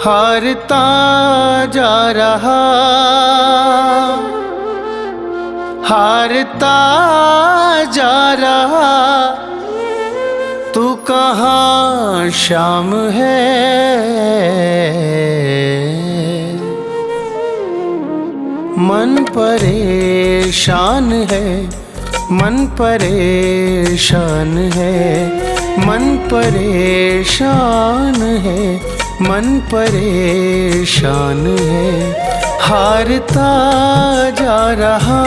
हारता जा रहा, हारता जा रहा, तू कहाँ शाम है। मन परेशान है, मन परेशान है, मन परेशान है, मन परेशान है। हारता जा रहा,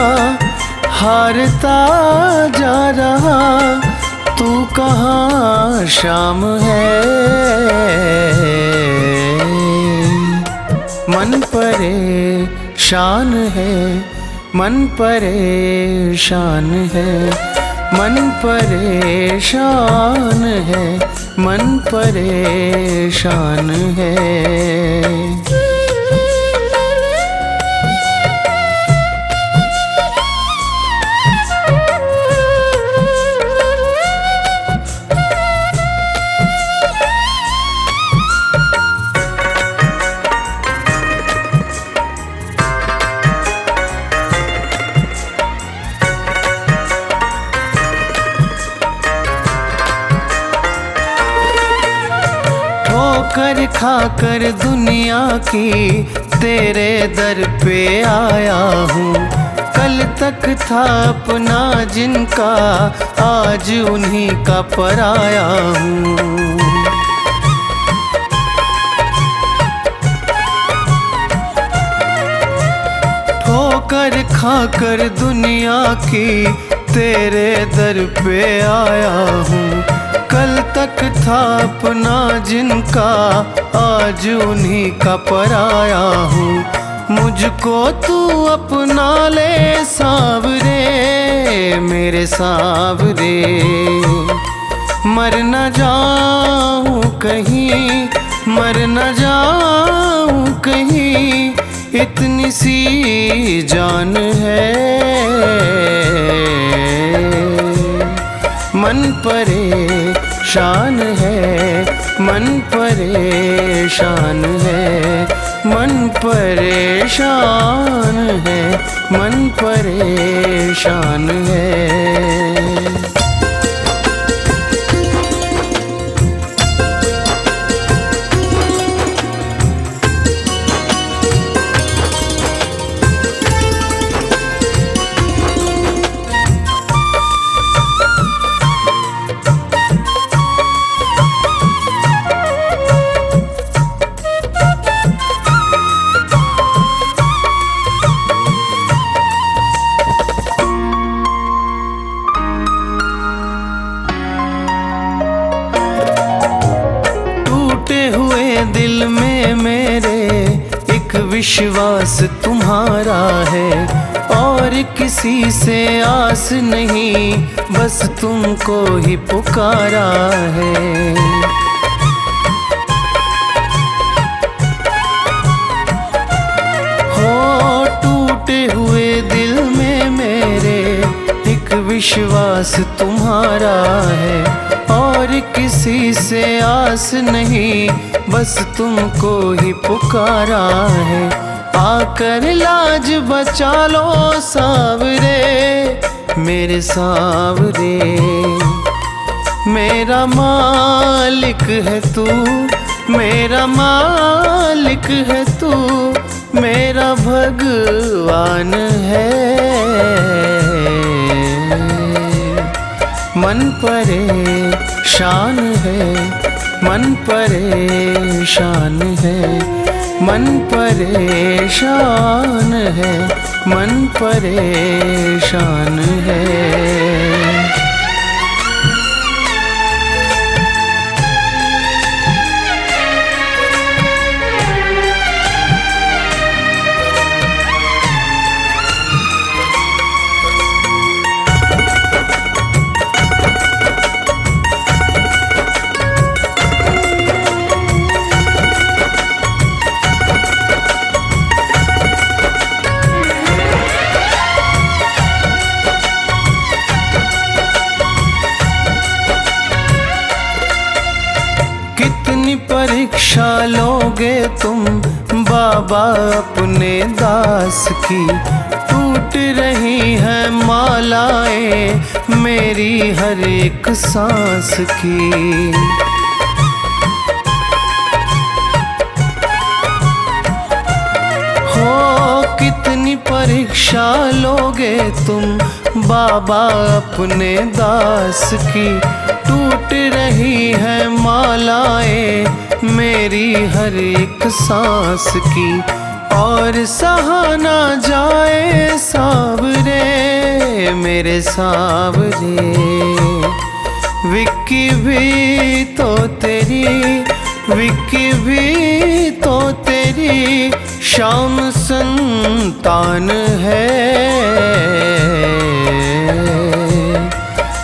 हारता जा रहा, तू कहाँ शाम है। मन परेशान है, मन परेशान है, मन परेशान है, मन परेशान है। ठोकर खाकर दुनिया की तेरे दर पे आया हूँ। कल तक था अपना जिनका, आज उन्हीं का पराया हूँ। ठोकर खाकर दुनिया की तेरे दर पे आया हूँ। कल तक था अपना जिनका, आज उन्हीं का पराया हूँ। मुझको तू अपना ले सावरे, मेरे सावरे। मर न जाऊँ कहीं, मर न जाऊँ कहीं, इतनी सी जान है। मन परेशान है, मन परेशान है, मन परेशान है, मन परेशान है। दिल में मेरे एक विश्वास तुम्हारा है, और किसी से आस नहीं, बस तुमको ही पुकारा है। हो टूटे हुए दिल में मेरे एक विश्वास तुम्हारा है, और किसी से आस नहीं, बस तुमको ही पुकारा है। आकर लाज बचा लो सावरे, मेरे सावरे। मेरा मालिक है तू, मेरा मालिक है तू, मेरा भगवान है। मन परेशान है, मन परेशान है, मन परेशान है, मन परेशान है। परीक्षा लोगे तुम बाबा अपने दास की। टूट रही है मालाएं मेरी हर एक सांस की। कितनी परीक्षा लोगे तुम बाबा अपने दास की। टूट रही है मालाएं मेरी हर एक सांस की। और सहा ना जाए सावरे मेरे सावरे, विक्की भी तो तेरी, विक्की भी तो तेरी शाम संतान है।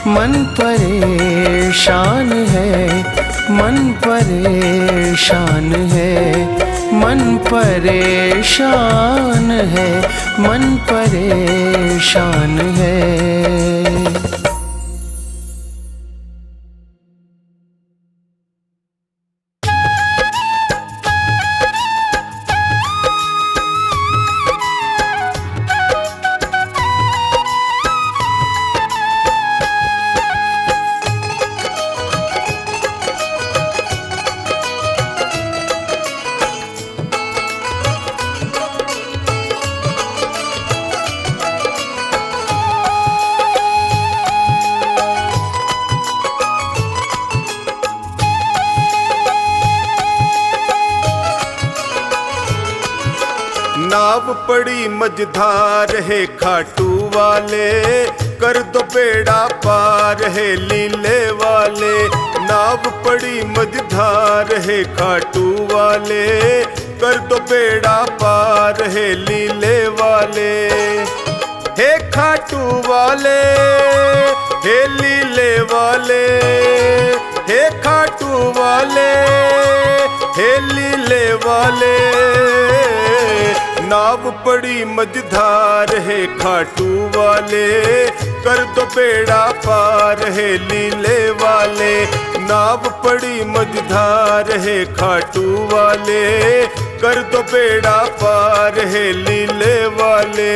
मन परेशान है, मन परेशान है, मन परेशान है, मन परेशान है। नाव पड़ी मझधार है खाटू वाले, कर दो बेड़ा पार है लीले वाले। नाव पड़ी मझधार है खाटू वाले, कर दो बेड़ा पार है लीले वाले। हे खाटू वाले, हे लीले वाले, हे खाटू वाले, हे लीले वाले। नाव पड़ी मझधार है खाटू वाले, कर दो बेड़ा पार है लीले वाले। नाव पड़ी मझधार है खाटू वाले, कर दो बेड़ा पार है लीले वाले।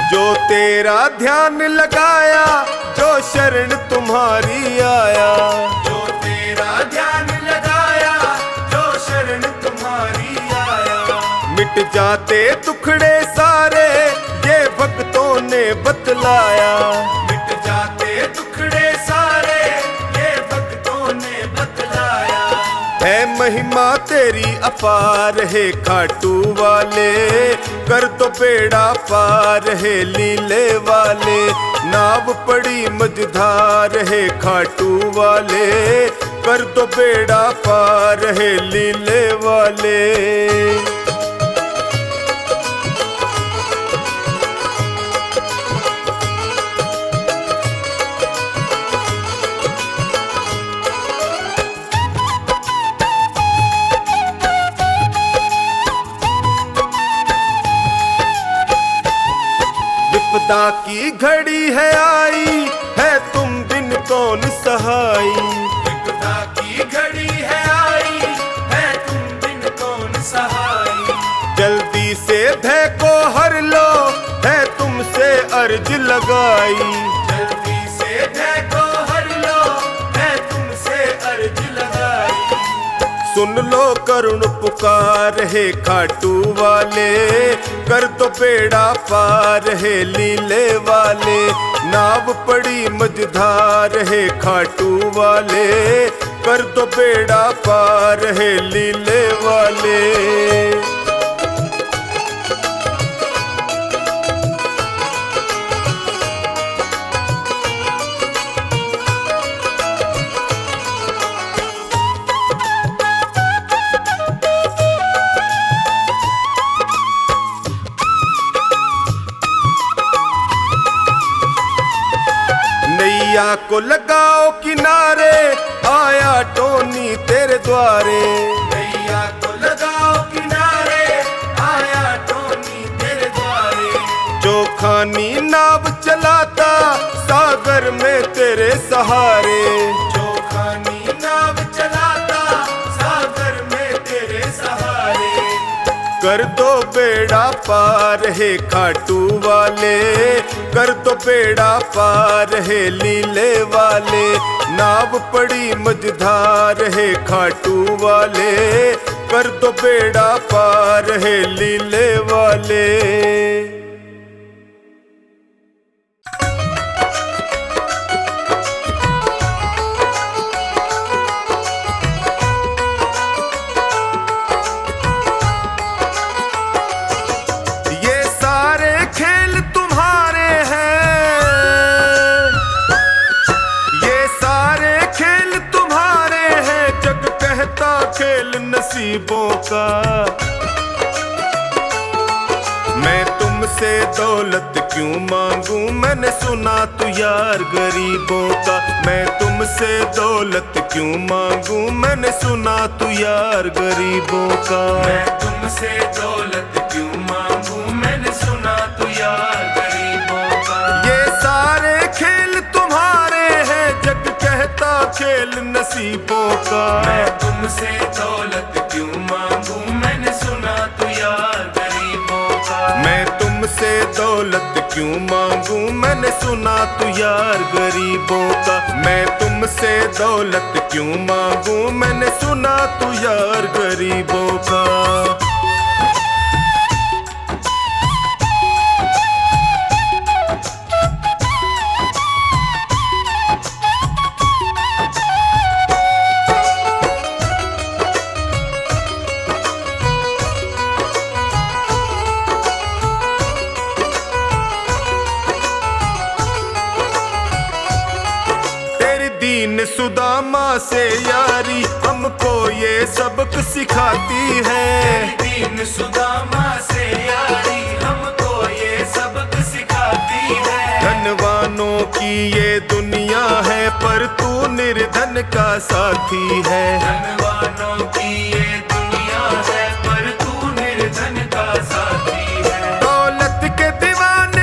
जो तेरा ध्यान लगाया, जो शरण तुम्हारी आया। जो तेरा ध्यान लगाया, जो शरण तुम्हारी आया। मिट जाते दुखड़े सारे, ये भक्तों ने बतलाया। मिट जाते दुखड़े सारे, ये भक्तों ने बतलाया। है महिमा तेरी अपार है खाटू वाले, कर दो बेड़ा पार है लीले वाले। नाव पड़ी मझधार है खाटू वाले, कर दो बेड़ा पार है लीले वाले। विपदा की घड़ी है आई, है तुम बिन कौन सहाई। विपदा की घड़ी है आई, है तुम बिन कौन सहाई। जल्दी से भय को हर लो, है तुमसे अर्ज लगाई। जल्दी से भय को हर लो, है तुमसे अर्ज लगाई। सुन लो करुण पुकार है खाटू वाले, कर दो बेड़ा पार है लीले वाले। नाव पड़ी मझधार है खाटू वाले, कर दो बेड़ा पार है लीले वाले। नैया को लगाओ किनारे, आया टोनी तेरे द्वारे। नैया को लगाओ किनारे, आया टोनी तेरे द्वारे। जो खानी नाव चलाता सागर में तेरे सहारे। जो खानी नाव चलाता सागर में तेरे सहारे। कर दो बेड़ा पार है खाटू वाले, कर दो बेड़ा पार है लीले वाले। नाव पड़ी मझधार है खाटू वाले, कर दो बेड़ा पार है लीले वाले। खेल नसीबों का मैं तुमसे दौलत क्यों मांगू, मैंने सुना तू यार गरीबों का। मैं तुमसे दौलत क्यों मांगू, मैंने सुना तू यार गरीबों का। मैं तुमसे दौलत क्यों मांगू, मैंने सुना तू यार गरीबों का। ये सारे खेल तुम्हारे हैं, जग कहता खेल नसीबों का। मैं तुमसे दौलत क्यों मांगू, मैंने सुना तू यार गरीबों का। मैं तुमसे दौलत क्यों मांगू, मैंने सुना तू यार गरीबों का। मैं तुमसे दौलत क्यों मांगू, मैंने सुना तू यार गरीबों का। दीन सुदामा से यारी हमको ये सबक सिखाती है। दीन सुदामा से यारी हमको ये सबक सिखाती है। धनवानों की ये दुनिया है पर तू निर्धन का साथी है। धनवानों की ये दुनिया है पर तू निर्धन का साथी है। दौलत के दीवाने,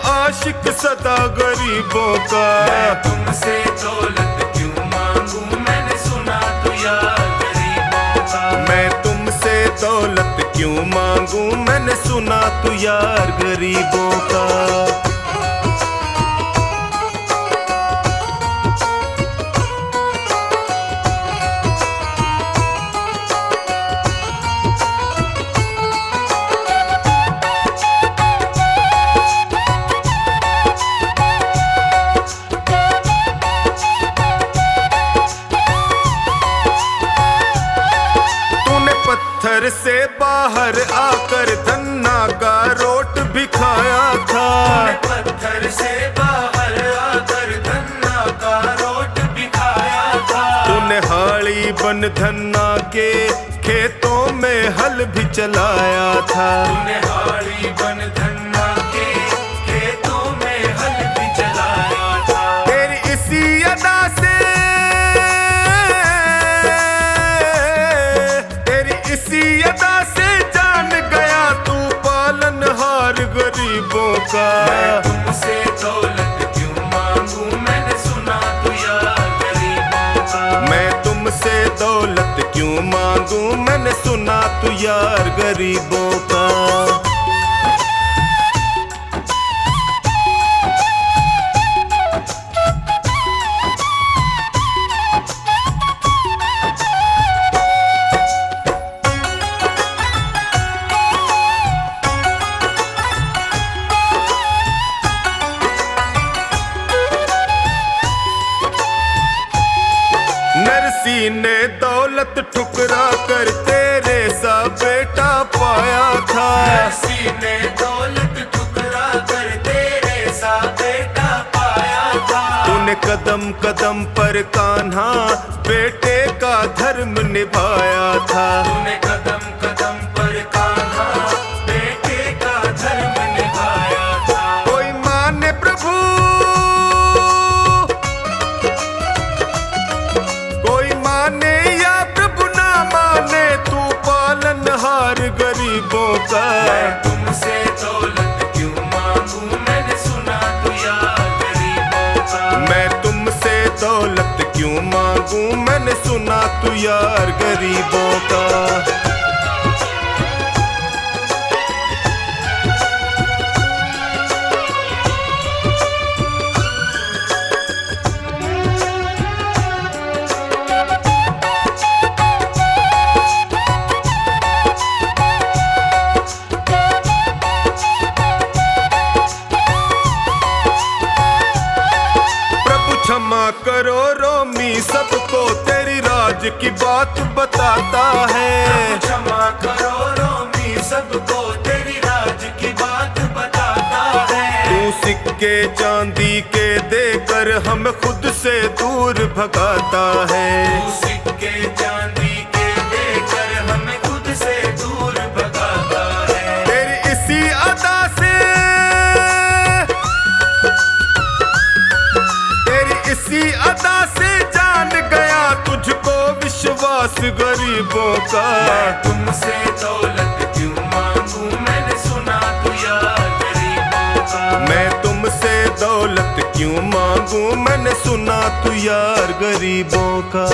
आशिक सदा गरीबों का। मैं तुमसे दौलत क्यों मांगू, मैंने सुना तू यार गरीबों का। मैं तुमसे दौलत क्यों मांगू, मैंने सुना तू यार गरीबों का। पत्थर से बाहर आकर धन्ना का रोट भी खाया था। पत्थर से बाहर आकर धन्ना का रोट भी खाया था। तूने हाड़ी बन धन्ना के खेतों में हल भी चलाया था। तूने हाड़ी बन धन्ना के खेतों में हल भी चलाया था। तेरी इसी अदा से, इसी अदा से जान गया तू पालनहार गरीबों का। मैं तुमसे दौलत क्यों मांगू, मैंने सुना तू यार गरीबों का। मैं तुमसे दौलत क्यों मांगू, मैंने सुना तू यार गरीबों का। नरसी ने दौलत ठुकरा कर तेरे सा बेटा पाया था। नरसी ने दौलत ठुकरा कर तेरे सा बेटा पाया था। तूने कदम कदम पर कान्हा बेटे का धर्म निभाया था। तूने कदम कदम पर कान्हा गरीबों का। मैं तुमसे दौलत क्यों मांगू, मैंने सुना तू यार गरीबों का। मैं तुमसे दौलत क्यों मांगू, मैंने सुना तू यार गरीबों का। क्षमा करो रोमी सबको, तेरी राज की बात बताता है। क्षमा करो रोमी सबको, तेरी राज की बात बताता है। तू सिक्के चांदी के देकर हमें खुद से दूर भगाता है। तू सिक्के चांदी के देकर हमें खुद से दूर भगाता है। तेरी इसी अदा से, इसी अदा से जान गया तुझको विश्वास गरीबों का। मैं तुमसे दौलत क्यों मांगू, मैंने सुना तू यार गरीबों का। मैं तुमसे दौलत क्यों मांगू, मैंने सुना तू यार गरीबों का।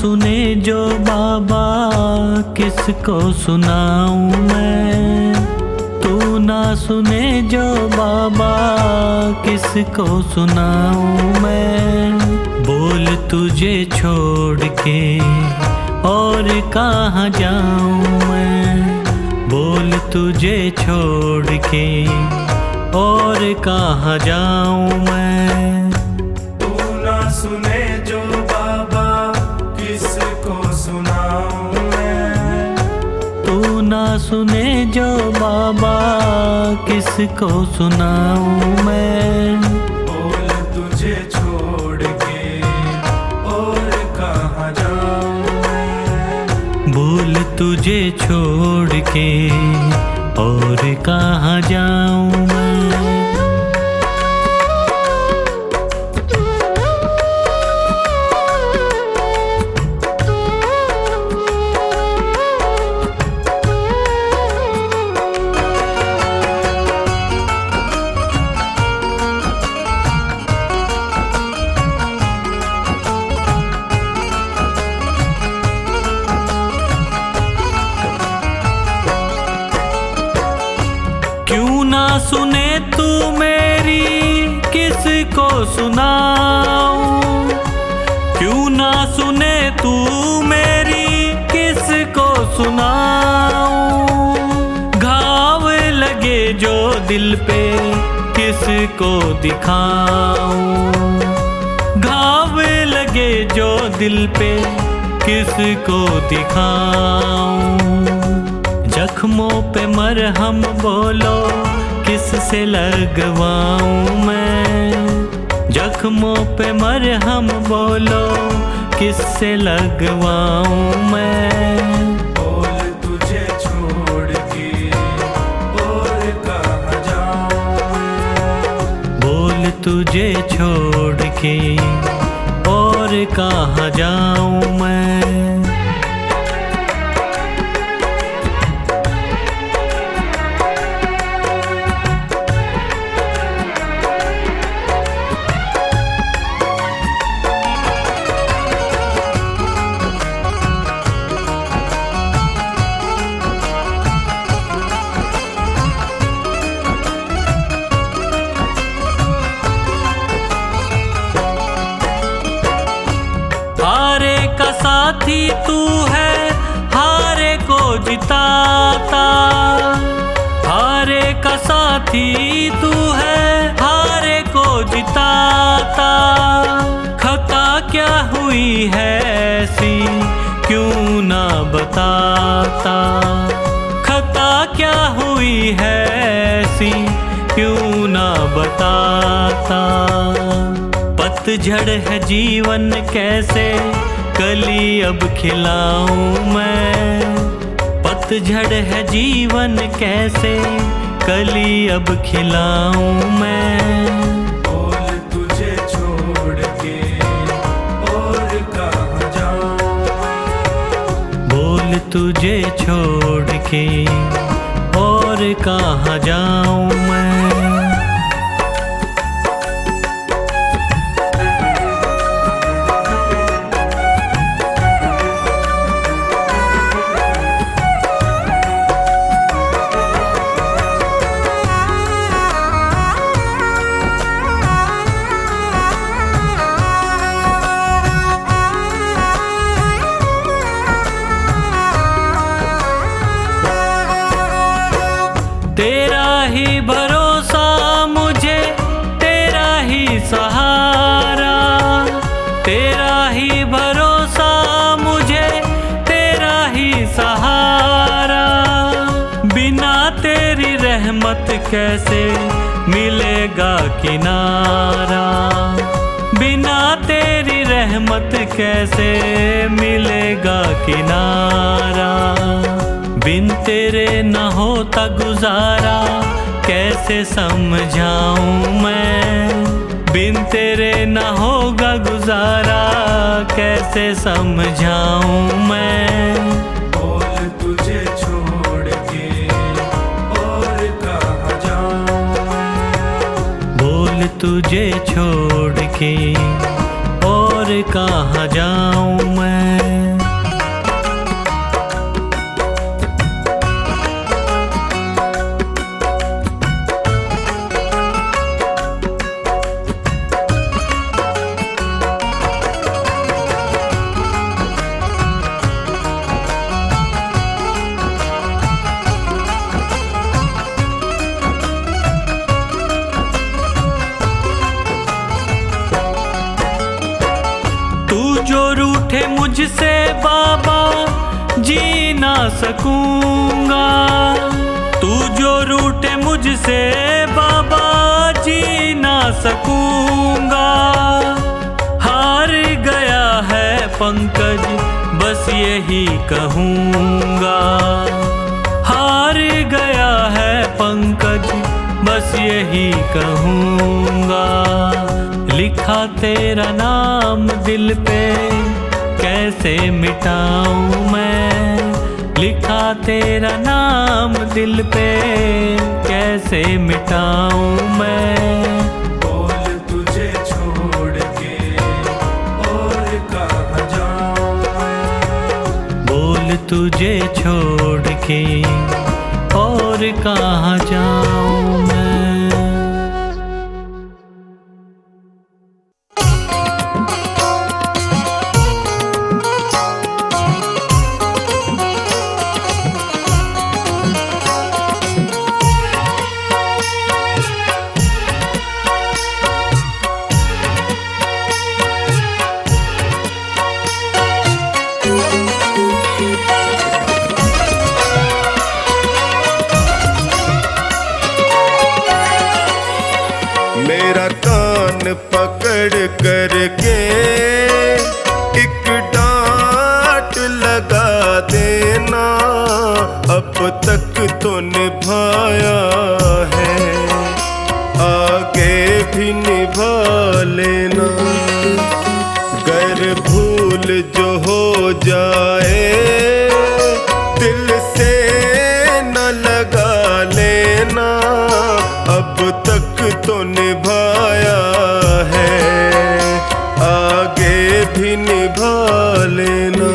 सुने जो बाबा किसको सुनाऊं मैं। तू ना सुने जो बाबा किसको सुनाऊं मैं। बोल तुझे छोड़ के और कहाँ जाऊं मैं। बोल तुझे छोड़ के और कहाँ जाऊं मैं। तू ना सुने जो बाबा किसको सुनाऊं मैं। तू ना सुने जो बाबा किसको सुनाऊं मैं। बोल तुझे छोड़ के और कहाँ जाऊं मैं। बोल तुझे छोड़ के और कहाँ जाऊं मैं। क्यों ना सुने तू मेरी किसको सुनाऊं। क्यों ना सुने तू मेरी किसको सुनाऊं। घाव लगे जो दिल पे किसको दिखाऊं। घाव लगे जो दिल पे किसको दिखाऊं। जख्मों पे मरहम बोलो किससे लगवाऊं मैं। जख्मों पे मरहम बोलो किससे लगवाऊं मैं। बोल तुझे छोड़ के और कहाँ जाऊं मैं। बोल तुझे छोड़ के और कहाँ जाऊं मैं। हारे का साथी तू है हारे को जिताता। हारे का साथी तू है हारे को जिताता। खता क्या हुई है ऐसी क्यों ना बताता। खता क्या हुई है ऐसी क्यों ना बताता। पतझड़ है जीवन कैसे कली अब खिलाऊं मैं। पतझड़ है जीवन कैसे कली अब खिलाऊं मैं। बोल तुझे छोड़ के और कहाँ जाऊं मैं। बोल तुझे छोड़ के और कहाँ जाऊं मैं। तेरा ही भरोसा मुझे तेरा ही सहारा। तेरा ही भरोसा मुझे तेरा ही सहारा। बिना तेरी रहमत कैसे मिलेगा किनारा। बिना तेरी रहमत कैसे मिलेगा किनारा। बिन तेरे न होता गुजारा कैसे समझाऊं मैं। बिन तेरे न होगा गुजारा कैसे समझाऊं मैं। बोल तुझे छोड़ के और कहाँ जाऊं मैं। बोल तुझे छोड़ के और कहाँ जाऊं मैं। तुझसे बाबा जी ना सकूंगा। तू जो रूठे मुझसे बाबा जी ना सकूंगा। हार गया है पंकज बस यही कहूँगा। हार गया है पंकज बस यही कहूँगा। लिखा तेरा नाम दिल पे कैसे मिटाऊँ मैं। लिखा तेरा नाम दिल पे कैसे मिटाऊँ मैं। बोल तुझे छोड़ के और कहाँ जाऊँ मैं। बोल तुझे छोड़ के और कहाँ जाऊँ मैं। मेरा कान पकड़ करके एक डांट लगा देना। अब तक तो निभाया है आगे भी निभा लेना। गर भूल जो हो जाए दिल से न लगा लेना। अब तक तो निभाया है आगे भी निभा लेना।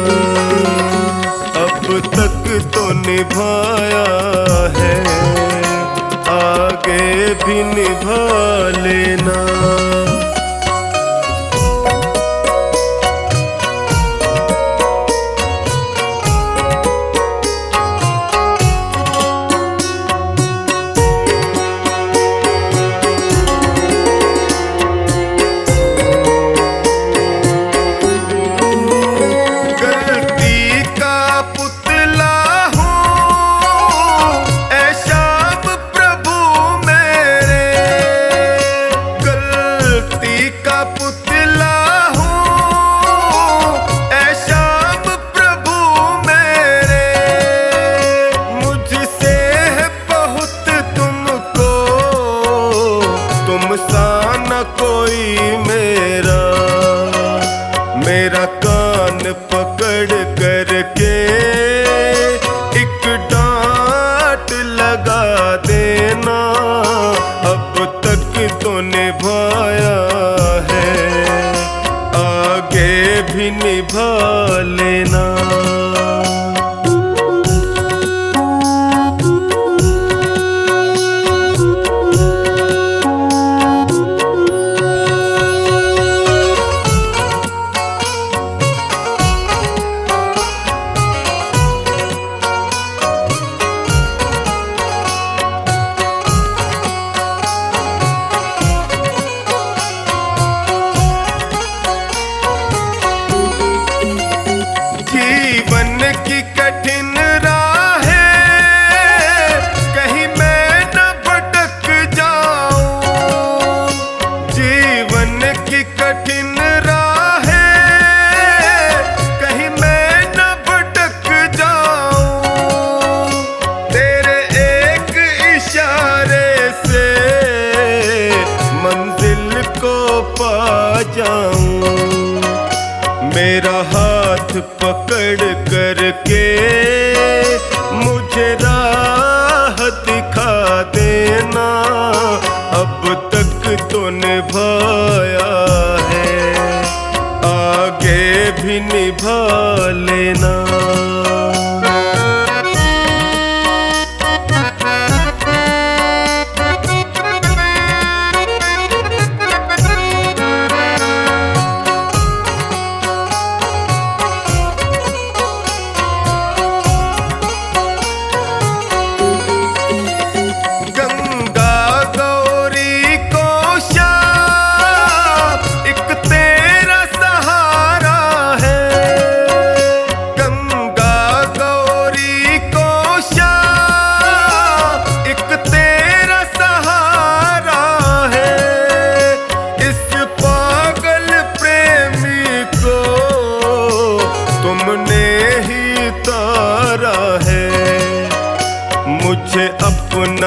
अब तक तो निभाया है आगे भी निभा लेना। मेरा कान पकड़ करके एक डांट लगा देना। अब तक तो निभाया है आगे भी निभा लेना। जीवन की कठिन राहें कहीं मैं न भटक जाऊं। जीवन की कठिन राहें कहीं मैं न भटक जाऊं। तेरे एक इशारे से मंजिल को पा जाऊं। मेरा हाथ पकड़ करके मुझे राह दिखा देना। अब तक तो निभाया है आगे भी निभा लेना।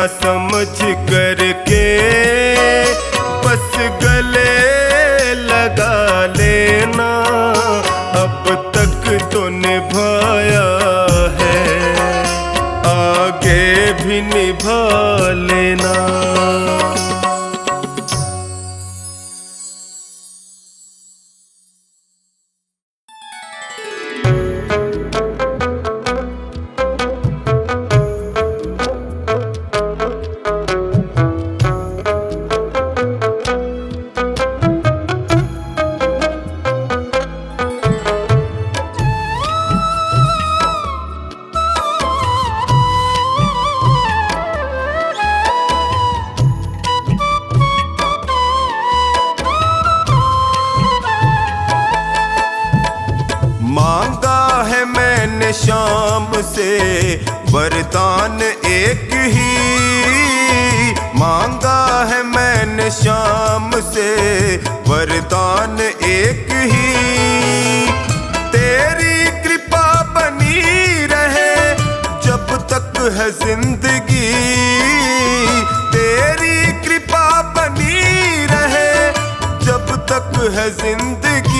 न समझ करके बस गले लगा लेना, अब तक तो निभाया है, आगे भी निभा लेना। मांगा है मैंने शाम से वरदान एक ही, मांगा है मैंने शाम से वरदान एक ही। तेरी कृपा बनी रहे जब तक है जिंदगी, तेरी कृपा बनी रहे जब तक है जिंदगी।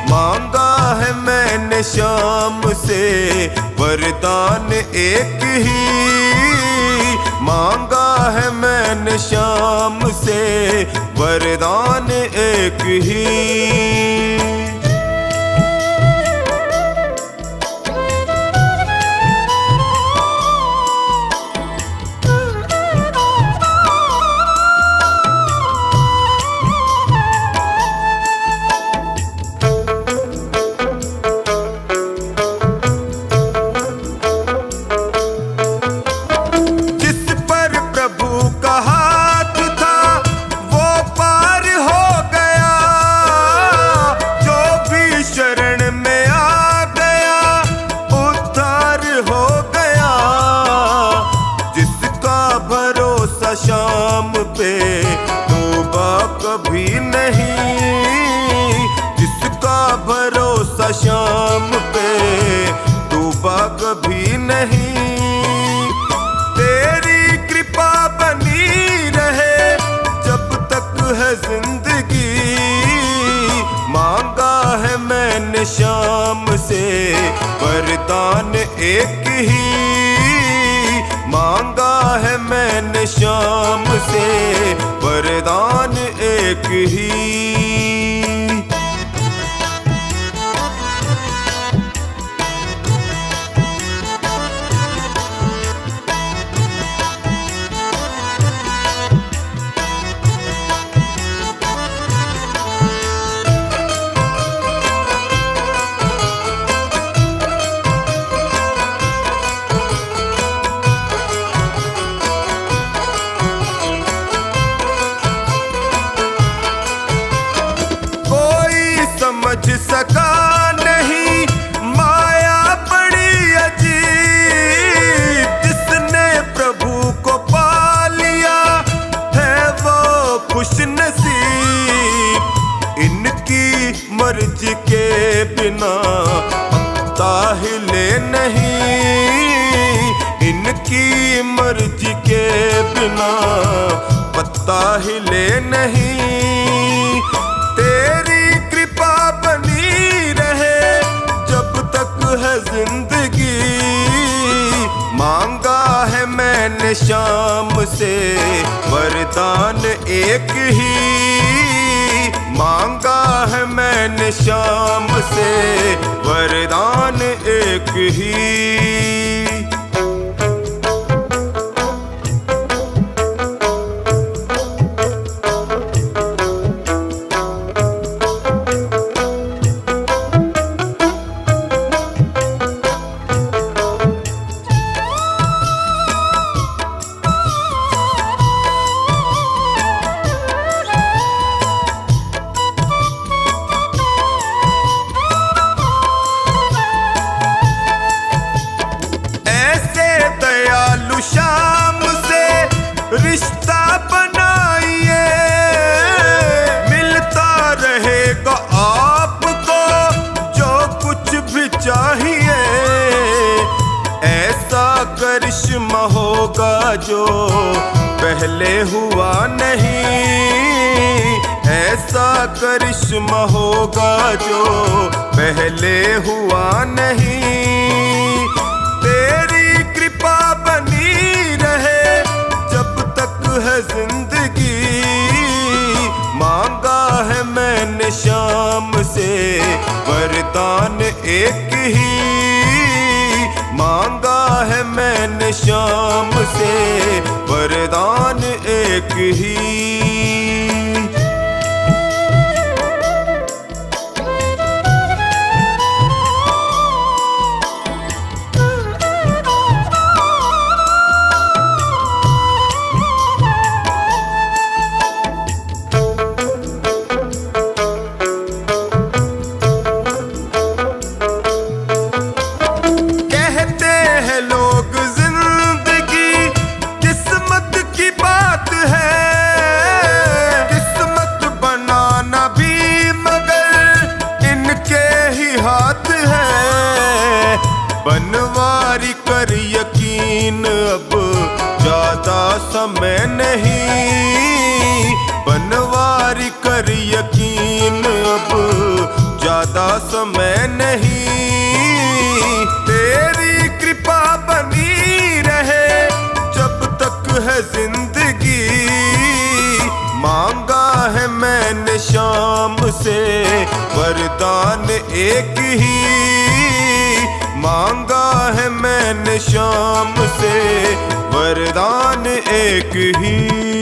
मांगा है मैंने शाम से वरदान एक ही, मांगा है मैंने शाम से वरदान एक ही। शाम पे तौबा कभी नहीं, जिसका भरोसा शाम पे तौबा कभी नहीं। तेरी कृपा बनी रहे जब तक है जिंदगी, मांगा है मैंने शाम से वरदान एक ही, मांगा है मैंने शाम से वरदान एक ही। समझ सका नहीं माया बड़ी अजीब, जिसने प्रभु को पा लिया है वो खुश नसीब। इनकी मर्जी के बिना पत्ता हिले नहीं, इनकी मर्जी के बिना पत्ता हिले नहीं। तेरी कृपा बनी रहे जब तक है जिंदगी, मांगा है मैंने शाम से वरदान एक ही, मांगा है मैंने शाम से वरदान एक ही। जो पहले हुआ नहीं, ऐसा करिश्मा होगा जो पहले हुआ नहीं। तेरी कृपा बनी रहे जब तक है जिंदगी, मांगा है मैंने शाम से वरदान एक ही, मांगा है मैंने शाम से वरदान एक ही। बनवारी कर यकीन अब ज्यादा समय नहीं, बनवारी कर यकीन अब ज्यादा समय नहीं। तेरी कृपा बनी रहे जब तक है जिंदगी, मांगा है मैंने शाम से वरदान एक ही, मांगा है मैंने शाम से वरदान एक ही।